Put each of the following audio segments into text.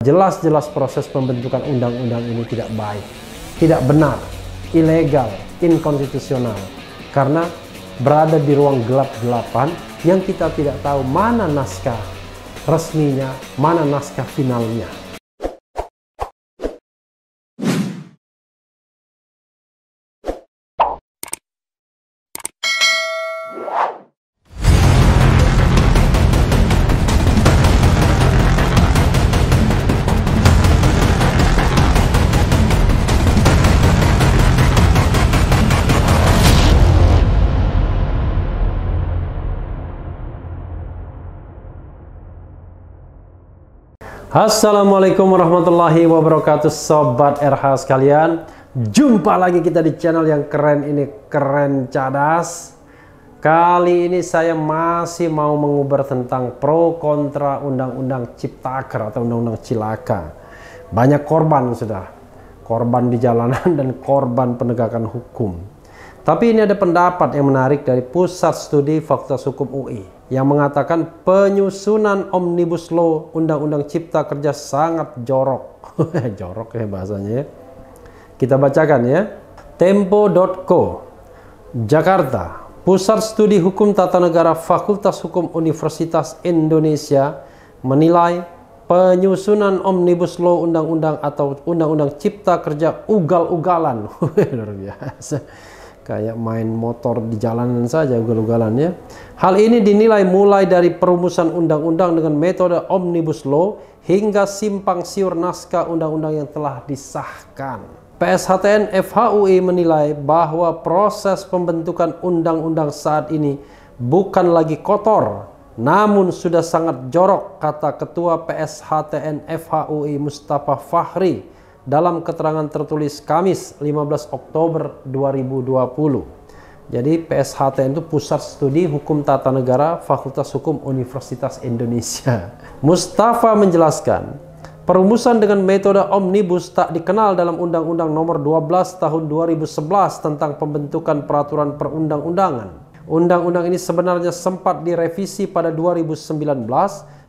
Jelas-jelas proses pembentukan undang-undang ini tidak baik, tidak benar, ilegal, inkonstitusional. Karena berada di ruang gelap-gelapan yang kita tidak tahu mana naskah resminya, mana naskah finalnya. Assalamualaikum warahmatullahi wabarakatuh, Sobat RH sekalian. Jumpa lagi kita di channel yang keren ini, Keren Cadas. Kali ini saya masih mau mengubar tentang pro kontra undang-undang Ciptaker atau undang-undang Cilaka. Banyak korban sudah, korban di jalanan dan korban penegakan hukum. Tapi ini ada pendapat yang menarik dari Pusat Studi Fakultas Hukum UI yang mengatakan penyusunan Omnibus Law Undang-Undang Cipta Kerja sangat jorok. Jorok ya bahasanya ya. Kita bacakan ya. Tempo.co, Jakarta. Pusat Studi Hukum Tata Negara Fakultas Hukum Universitas Indonesia menilai penyusunan Omnibus Law Undang-Undang atau Undang-Undang Cipta Kerja ugal-ugalan. Luar biasa. Kayak main motor di jalanan saja ugal-ugalan ya. Hal ini dinilai mulai dari perumusan undang-undang dengan metode Omnibus Law hingga simpang siur naskah undang-undang yang telah disahkan. PSHTN FHUI menilai bahwa proses pembentukan undang-undang saat ini bukan lagi kotor, namun sudah sangat jorok, kata Ketua PSHTN FHUI Mustafa Fahri dalam keterangan tertulis Kamis 15 Oktober 2020. Jadi PSHTN itu Pusat Studi Hukum Tata Negara Fakultas Hukum Universitas Indonesia. Mustafa menjelaskan, perumusan dengan metode omnibus tak dikenal dalam Undang-Undang Nomor 12 Tahun 2011 tentang pembentukan peraturan perundang-undangan. Undang-undang ini sebenarnya sempat direvisi pada 2019,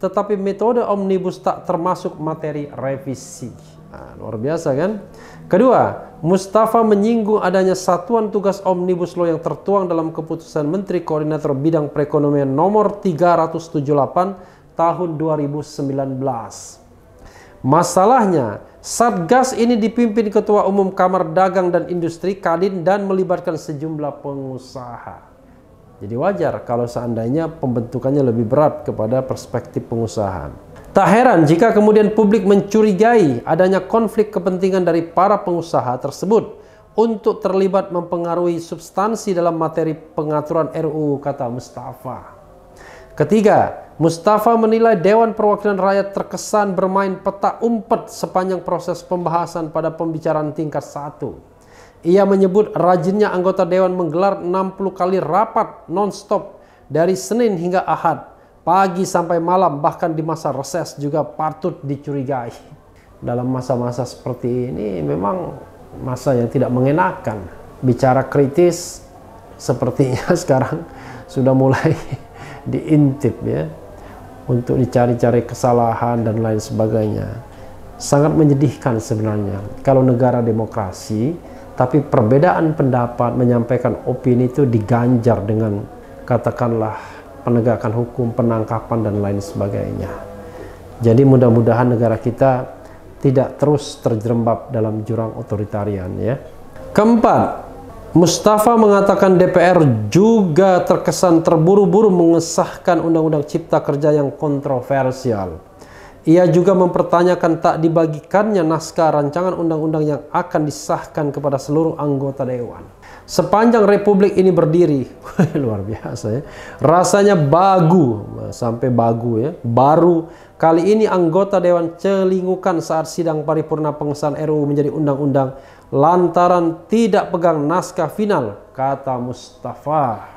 tetapi metode omnibus tak termasuk materi revisi. Nah, luar biasa kan? Kedua, Mustafa menyinggung adanya satuan tugas Omnibus Law yang tertuang dalam keputusan Menteri Koordinator Bidang Perekonomian nomor 378 tahun 2019. Masalahnya, Satgas ini dipimpin Ketua Umum Kamar Dagang dan Industri Kadin dan melibatkan sejumlah pengusaha. Jadi wajar kalau seandainya pembentukannya lebih berat kepada perspektif pengusaha. Tak heran jika kemudian publik mencurigai adanya konflik kepentingan dari para pengusaha tersebut untuk terlibat mempengaruhi substansi dalam materi pengaturan RUU, kata Mustafa. Ketiga, Mustafa menilai Dewan Perwakilan Rakyat terkesan bermain peta umpet sepanjang proses pembahasan pada pembicaraan tingkat 1. Ia menyebut rajinnya anggota Dewan menggelar 60 kali rapat non-stop dari Senin hingga Ahad, pagi sampai malam, bahkan di masa reses juga patut dicurigai. Dalam masa-masa seperti ini memang masa yang tidak mengenakan. Bicara kritis sepertinya sekarang sudah mulai diintip ya, untuk dicari-cari kesalahan dan lain sebagainya. Sangat menyedihkan sebenarnya kalau negara demokrasi tapi perbedaan pendapat menyampaikan opini itu diganjar dengan katakanlah penegakan hukum, penangkapan, dan lain sebagainya. Jadi mudah-mudahan negara kita tidak terus terjerembab dalam jurang otoritarian ya. Keempat, Mustafa mengatakan DPR juga terkesan terburu-buru mengesahkan Undang-Undang Cipta Kerja yang kontroversial. Ia juga mempertanyakan tak dibagikannya naskah rancangan undang-undang yang akan disahkan kepada seluruh anggota Dewan. Sepanjang Republik ini berdiri, luar biasa ya, rasanya sampai ya, baru kali ini anggota Dewan celingukan saat sidang paripurna pengesahan RUU menjadi undang-undang lantaran tidak pegang naskah final, kata Mustafa.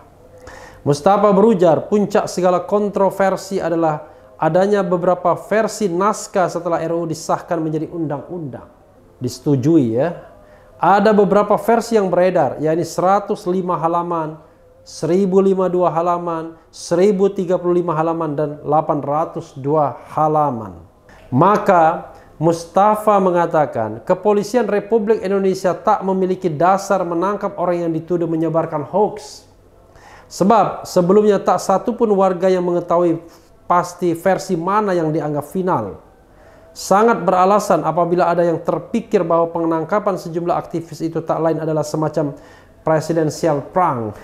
Mustafa berujar puncak segala kontroversi adalah adanya beberapa versi naskah setelah RUU disahkan menjadi undang-undang. Disetujui ya. Ada beberapa versi yang beredar, yakni 105 halaman, 1052 halaman, 1035 halaman, dan 802 halaman. Maka Mustafa mengatakan, kepolisian Republik Indonesia tak memiliki dasar menangkap orang yang dituduh menyebarkan hoax. Sebab sebelumnya tak satu pun warga yang mengetahui pasti versi mana yang dianggap final. Sangat beralasan apabila ada yang terpikir bahwa penangkapan sejumlah aktivis itu tak lain adalah semacam presidential prank.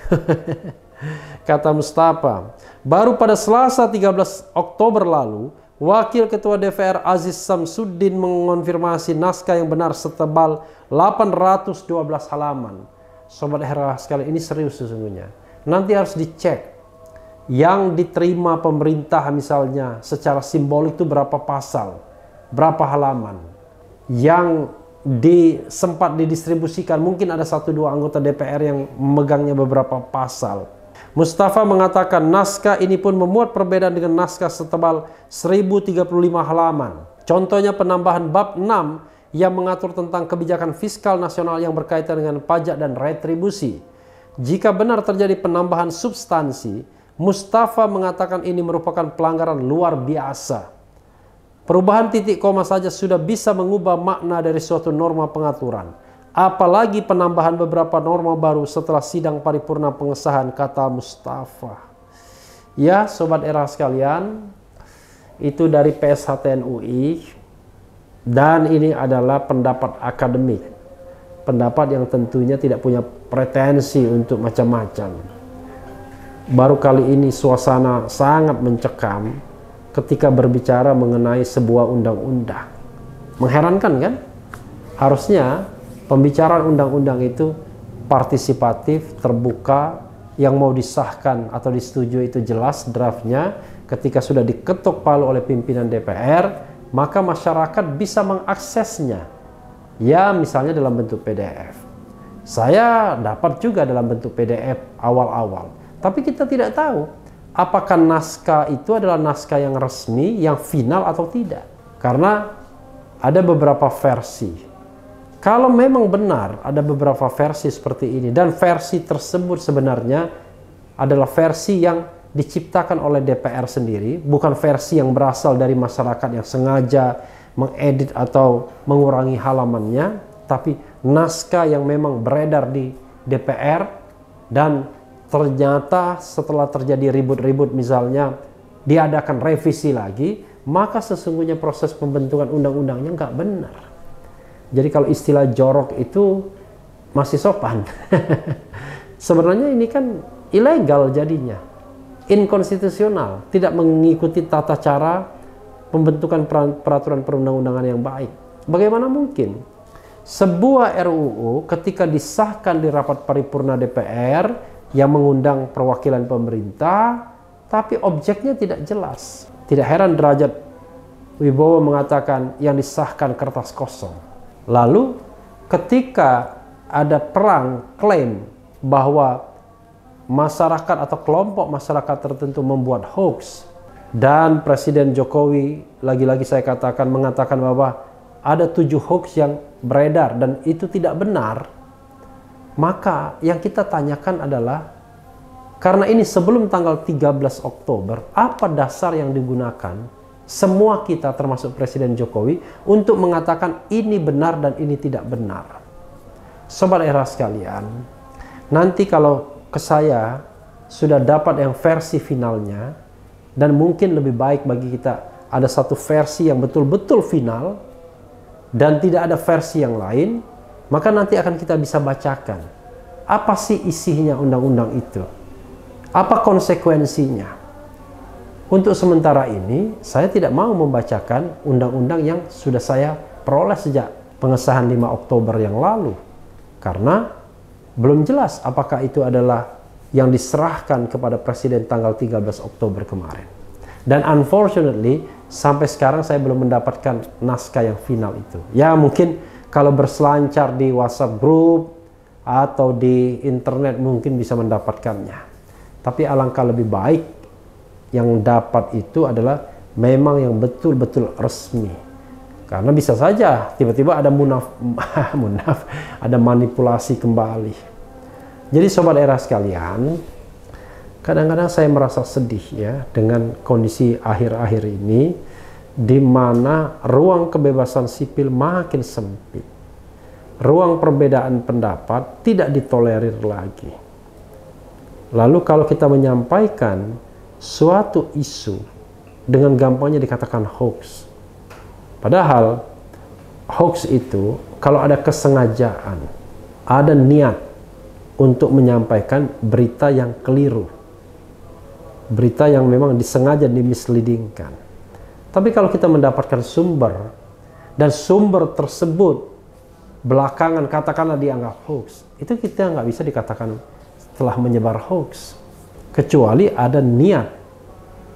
Kata Mustafa. Baru pada Selasa 13 Oktober lalu, Wakil Ketua DPR Aziz Samsudin mengonfirmasi naskah yang benar setebal 812 halaman. Sobat Hera sekali, ini serius sesungguhnya. Nanti harus dicek. Yang diterima pemerintah misalnya secara simbolik itu berapa pasal, berapa halaman. Yang sempat didistribusikan, mungkin ada 1-2 anggota DPR yang memegangnya beberapa pasal. Mustafa mengatakan naskah ini pun memuat perbedaan dengan naskah setebal 1035 halaman. Contohnya penambahan bab 6 yang mengatur tentang kebijakan fiskal nasional yang berkaitan dengan pajak dan retribusi. Jika benar terjadi penambahan substansi, Mustafa mengatakan ini merupakan pelanggaran luar biasa. Perubahan titik koma saja sudah bisa mengubah makna dari suatu norma pengaturan. Apalagi penambahan beberapa norma baru setelah sidang paripurna pengesahan, kata Mustafa. Ya, Sobat Era sekalian, itu dari PSHTN UI. Dan ini adalah pendapat akademik. Pendapat yang tentunya tidak punya pretensi untuk macam-macam. Baru kali ini suasana sangat mencekam ketika berbicara mengenai sebuah undang-undang. Mengherankan kan? Harusnya pembicaraan undang-undang itu partisipatif, terbuka, yang mau disahkan atau disetujui itu jelas draftnya. Ketika sudah diketuk palu oleh pimpinan DPR, maka masyarakat bisa mengaksesnya. Ya, misalnya dalam bentuk PDF. Saya dapat juga dalam bentuk PDF awal-awal. Tapi kita tidak tahu apakah naskah itu adalah naskah yang resmi, yang final atau tidak. Karena ada beberapa versi. Kalau memang benar ada beberapa versi seperti ini, dan versi tersebut sebenarnya adalah versi yang diciptakan oleh DPR sendiri, bukan versi yang berasal dari masyarakat yang sengaja mengedit atau mengurangi halamannya, tapi naskah yang memang beredar di DPR, dan ternyata setelah terjadi ribut-ribut misalnya diadakan revisi lagi, maka sesungguhnya proses pembentukan undang-undangnya nggak benar. Jadi kalau istilah jorok itu masih sopan. Sebenarnya ini kan ilegal jadinya. Inkonstitusional. Tidak mengikuti tata cara pembentukan peraturan perundang-undangan yang baik. Bagaimana mungkin sebuah RUU ketika disahkan di rapat paripurna DPR yang mengundang perwakilan pemerintah, tapi objeknya tidak jelas. Tidak heran Derajat Wibowo mengatakan yang disahkan kertas kosong. Lalu ketika ada perang klaim bahwa masyarakat atau kelompok masyarakat tertentu membuat hoax, dan Presiden Jokowi lagi-lagi saya katakan mengatakan bahwa ada 7 hoax yang beredar dan itu tidak benar, maka yang kita tanyakan adalah, karena ini sebelum tanggal 13 Oktober, apa dasar yang digunakan semua kita termasuk Presiden Jokowi untuk mengatakan ini benar dan ini tidak benar? Sobat Era sekalian, nanti kalau ke saya sudah dapat yang versi finalnya, dan mungkin lebih baik bagi kita ada satu versi yang betul-betul final dan tidak ada versi yang lain, maka nanti akan kita bisa bacakan apa sih isinya undang-undang itu, apa konsekuensinya. Untuk sementara ini, saya tidak mau membacakan undang-undang yang sudah saya peroleh sejak pengesahan 5 Oktober yang lalu. Karena belum jelas apakah itu adalah yang diserahkan kepada Presiden tanggal 13 Oktober kemarin. Dan unfortunately, sampai sekarang saya belum mendapatkan naskah yang final itu. Ya mungkin kalau berselancar di WhatsApp group atau di internet mungkin bisa mendapatkannya. Tapi alangkah lebih baik yang dapat itu adalah memang yang betul-betul resmi. Karena bisa saja tiba-tiba ada ada manipulasi kembali. Jadi Sobat Era sekalian, kadang-kadang saya merasa sedih ya dengan kondisi akhir-akhir ini, di mana ruang kebebasan sipil makin sempit. Ruang perbedaan pendapat tidak ditolerir lagi. Lalu kalau kita menyampaikan suatu isu, dengan gampangnya dikatakan hoax. Padahal hoax itu kalau ada kesengajaan, ada niat untuk menyampaikan berita yang keliru, berita yang memang disengaja dimisleadingkan. Tapi kalau kita mendapatkan sumber, dan sumber tersebut belakangan katakanlah dianggap hoax, itu kita nggak bisa dikatakan telah menyebar hoax, kecuali ada niat.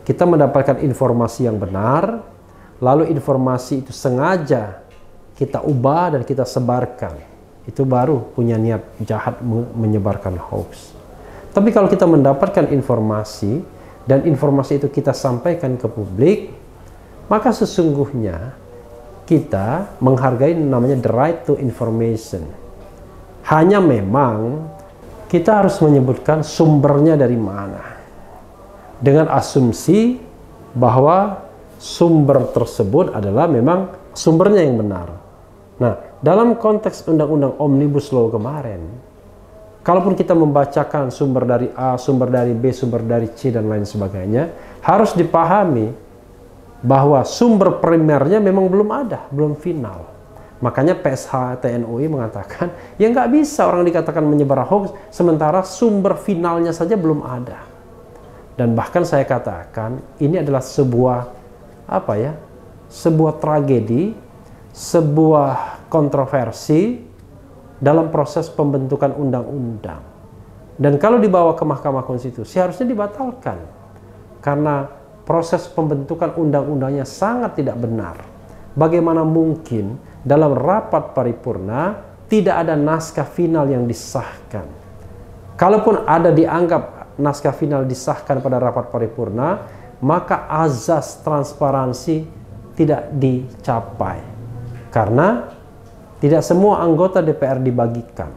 Kita mendapatkan informasi yang benar, lalu informasi itu sengaja kita ubah dan kita sebarkan. Itu baru punya niat jahat menyebarkan hoax. Tapi kalau kita mendapatkan informasi dan informasi itu kita sampaikan ke publik, maka sesungguhnya kita menghargai namanya the right to information. Hanya memang kita harus menyebutkan sumbernya dari mana, dengan asumsi bahwa sumber tersebut adalah memang sumbernya yang benar. Nah, dalam konteks Undang-Undang Omnibus Law kemarin, kalaupun kita membacakan sumber dari A, sumber dari B, sumber dari C, dan lain sebagainya, harus dipahami bahwa sumber primernya memang belum ada, belum final. Makanya PSH TNUI mengatakan, ya nggak bisa orang dikatakan menyebar hoax, sementara sumber finalnya saja belum ada. Dan bahkan saya katakan, ini adalah sebuah tragedi, sebuah kontroversi dalam proses pembentukan undang-undang. Dan kalau dibawa ke Mahkamah Konstitusi harusnya dibatalkan, karena proses pembentukan undang-undangnya sangat tidak benar. Bagaimana mungkin dalam rapat paripurna tidak ada naskah final yang disahkan? Kalaupun ada dianggap naskah final disahkan pada rapat paripurna, maka azas transparansi tidak dicapai. Karena tidak semua anggota DPR dibagikan.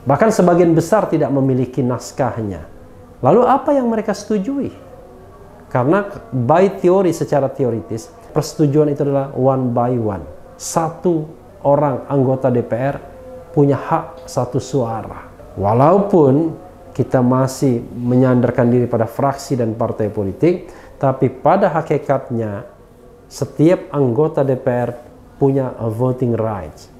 Bahkan sebagian besar tidak memiliki naskahnya. Lalu apa yang mereka setujui? Karena by teori, secara teoritis, persetujuan itu adalah one by one. Satu orang anggota DPR punya hak satu suara. Walaupun kita masih menyandarkan diri pada fraksi dan partai politik, tapi pada hakikatnya setiap anggota DPR punya voting rights.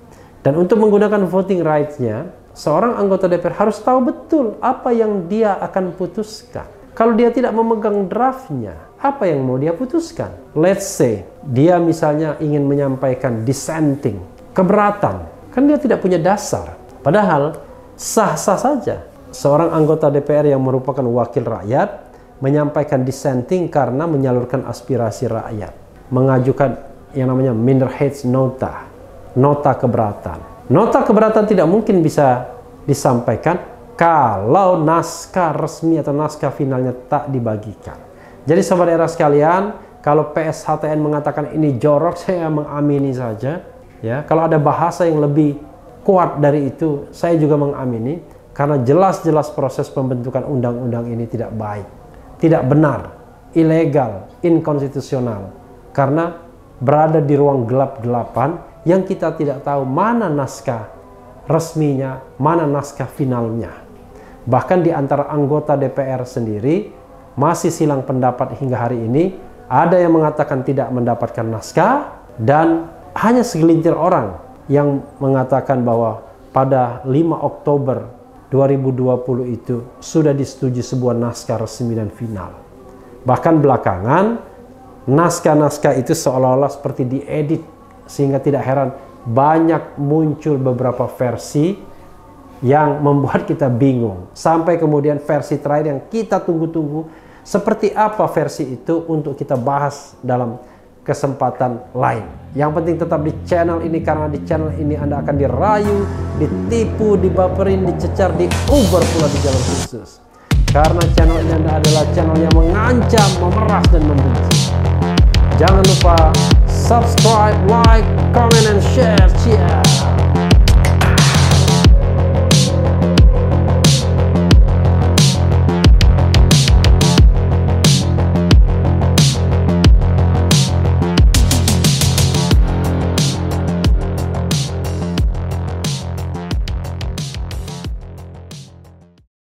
Dan untuk menggunakan voting rights-nya, seorang anggota DPR harus tahu betul apa yang dia akan putuskan. Kalau dia tidak memegang draftnya, apa yang mau dia putuskan? Let's say, dia misalnya ingin menyampaikan dissenting, keberatan. Kan dia tidak punya dasar. Padahal, sah-sah saja seorang anggota DPR yang merupakan wakil rakyat menyampaikan dissenting karena menyalurkan aspirasi rakyat. Mengajukan yang namanya Minderheads Nota, nota keberatan. Nota keberatan tidak mungkin bisa disampaikan kalau naskah resmi atau naskah finalnya tak dibagikan. Jadi sobat era sekalian, kalau PSHTN mengatakan ini jorok, saya mengamini saja. Ya, kalau ada bahasa yang lebih kuat dari itu, saya juga mengamini, karena jelas-jelas proses pembentukan undang-undang ini tidak baik, tidak benar, ilegal, inkonstitusional, karena berada di ruang gelap-gelapan yang kita tidak tahu mana naskah resminya, mana naskah finalnya. Bahkan di antara anggota DPR sendiri masih silang pendapat hingga hari ini. Ada yang mengatakan tidak mendapatkan naskah, dan hanya segelintir orang yang mengatakan bahwa pada 5 Oktober 2020 itu sudah disetujui sebuah naskah resmi dan final. Bahkan belakangan naskah-naskah itu seolah-olah seperti diedit, sehingga tidak heran banyak muncul beberapa versi yang membuat kita bingung. Sampai kemudian versi terakhir yang kita tunggu-tunggu, seperti apa versi itu, untuk kita bahas dalam kesempatan lain. Yang penting tetap di channel ini, karena di channel ini Anda akan dirayu, ditipu, dibaperin, dicecar, diuber pula di jalur khusus. Karena channel ini adalah channel yang mengancam, memeras, dan membenci. Jangan lupa subscribe, like, comment,